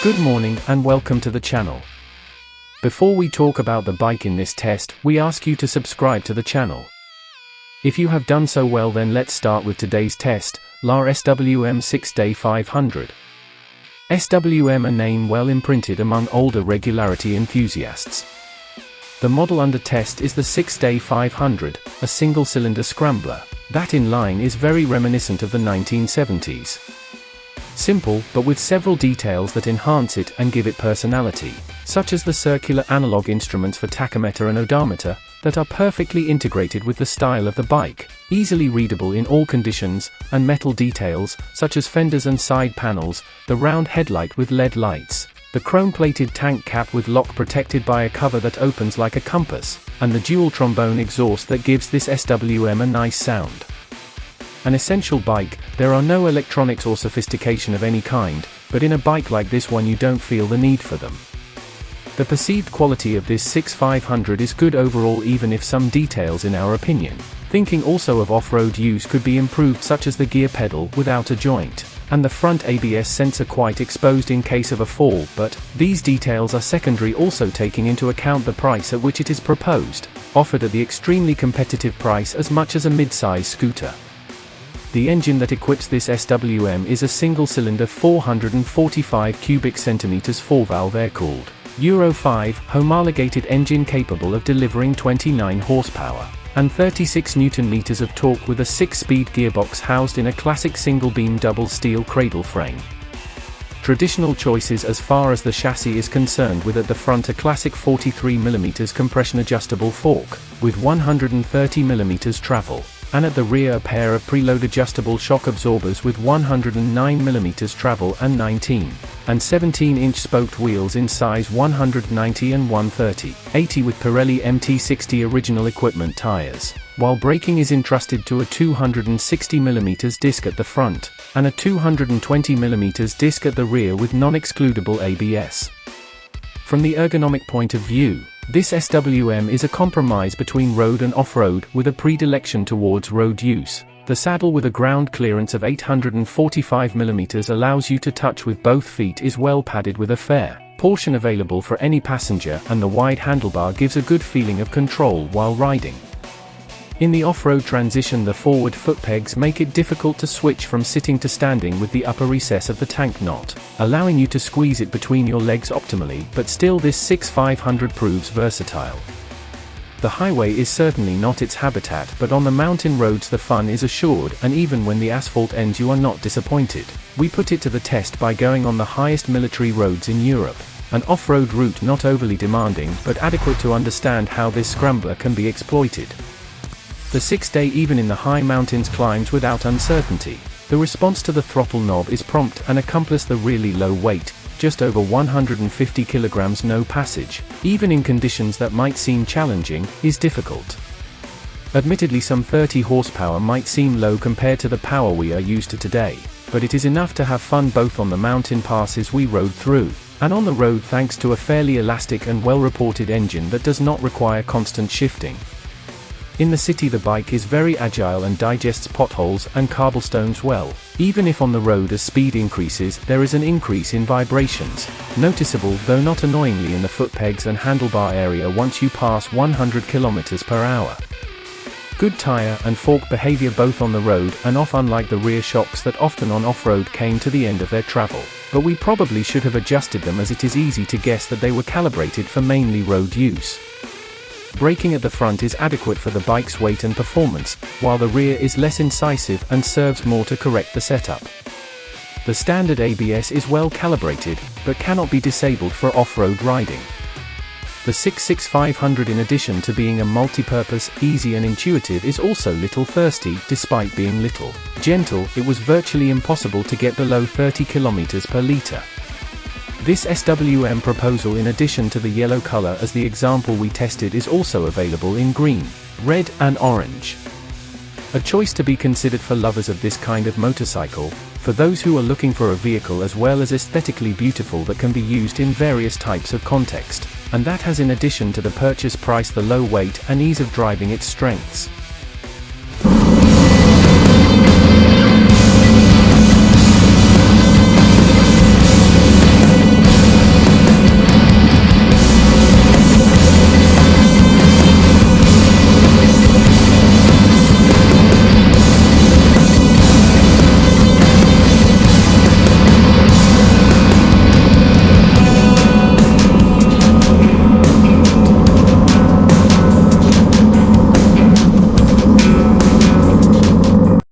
Good morning and welcome to the channel. Before we talk about the bike in this test, we ask you to subscribe to the channel. If you have done so, well, then let's start with today's test, SWM SIX6. SWM, a name well imprinted among older regularity enthusiasts. The model under test is the SIX6, a single-cylinder scrambler, that in line is very reminiscent of the 1970s. Simple, but with several details that enhance it and give it personality, such as the circular analog instruments for tachometer and odometer, that are perfectly integrated with the style of the bike, easily readable in all conditions, and metal details, such as fenders and side panels, the round headlight with LED lights, the chrome-plated tank cap with lock protected by a cover that opens like a compass, and the dual trombone exhaust that gives this SWM a nice sound. An essential bike, there are no electronics or sophistication of any kind, but in a bike like this one you don't feel the need for them. The perceived quality of this SIX6 is good overall, even if some details, in our opinion, thinking also of off-road use, could be improved, such as the gear pedal without a joint, and the front ABS sensor quite exposed in case of a fall, but these details are secondary, also taking into account the price at which it is proposed, offered at the extremely competitive price as much as a mid-size scooter. The engine that equips this SWM is a single-cylinder 445 cubic centimeters 4-valve air-cooled, Euro 5 homologated engine capable of delivering 29 horsepower and 36 Newton-meters of torque, with a 6-speed gearbox housed in a classic single-beam double steel cradle frame. Traditional choices as far as the chassis is concerned, with at the front a classic 43mm compression adjustable fork with 130mm travel, and at the rear a pair of preload adjustable shock absorbers with 109mm travel and 19 and 17-inch spoked wheels in size 190 and 130/80 with Pirelli MT60 original equipment tires, while braking is entrusted to a 260mm disc at the front and a 220mm disc at the rear with non-excludable ABS. From the ergonomic point of view, this SWM is a compromise between road and off-road, with a predilection towards road use. The saddle, with a ground clearance of 845mm, allows you to touch with both feet, is well padded with a fair portion available for any passenger, and the wide handlebar gives a good feeling of control while riding. In the off-road transition, the forward foot pegs make it difficult to switch from sitting to standing with the upper recess of the tank knot, allowing you to squeeze it between your legs optimally, but still this SIX6 proves versatile. The highway is certainly not its habitat, but on the mountain roads the fun is assured, and even when the asphalt ends you are not disappointed. We put it to the test by going on the highest military roads in Europe, an off-road route not overly demanding but adequate to understand how this scrambler can be exploited. The SIX6, even in the high mountains, climbs without uncertainty. The response to the throttle knob is prompt, and accomplishes the really low weight, just over 150 kilograms. No passage, even in conditions that might seem challenging, is difficult. Admittedly, some 30 horsepower might seem low compared to the power we are used to today, but it is enough to have fun both on the mountain passes we rode through, and on the road, thanks to a fairly elastic and well-reported engine that does not require constant shifting. In the city the bike is very agile and digests potholes and cobblestones well. Even if on the road as speed increases, there is an increase in vibrations, noticeable though not annoyingly in the foot pegs and handlebar area once you pass 100 km/h. Good tire and fork behavior both on the road and off, unlike the rear shocks that often on off-road came to the end of their travel, but we probably should have adjusted them, as it is easy to guess that they were calibrated for mainly road use. Braking at the front is adequate for the bike's weight and performance, while the rear is less incisive and serves more to correct the setup. The standard ABS is well calibrated, but cannot be disabled for off-road riding. The SIX6 in addition to being a multi-purpose, easy and intuitive, is also little thirsty. Despite being little gentle, it was virtually impossible to get below 30 km/L. This SWM proposal, in addition to the yellow color as the example we tested, is also available in green, red and orange. A choice to be considered for lovers of this kind of motorcycle, for those who are looking for a vehicle as well as aesthetically beautiful that can be used in various types of context, and that has, in addition to the purchase price, the low weight and ease of driving, its strengths.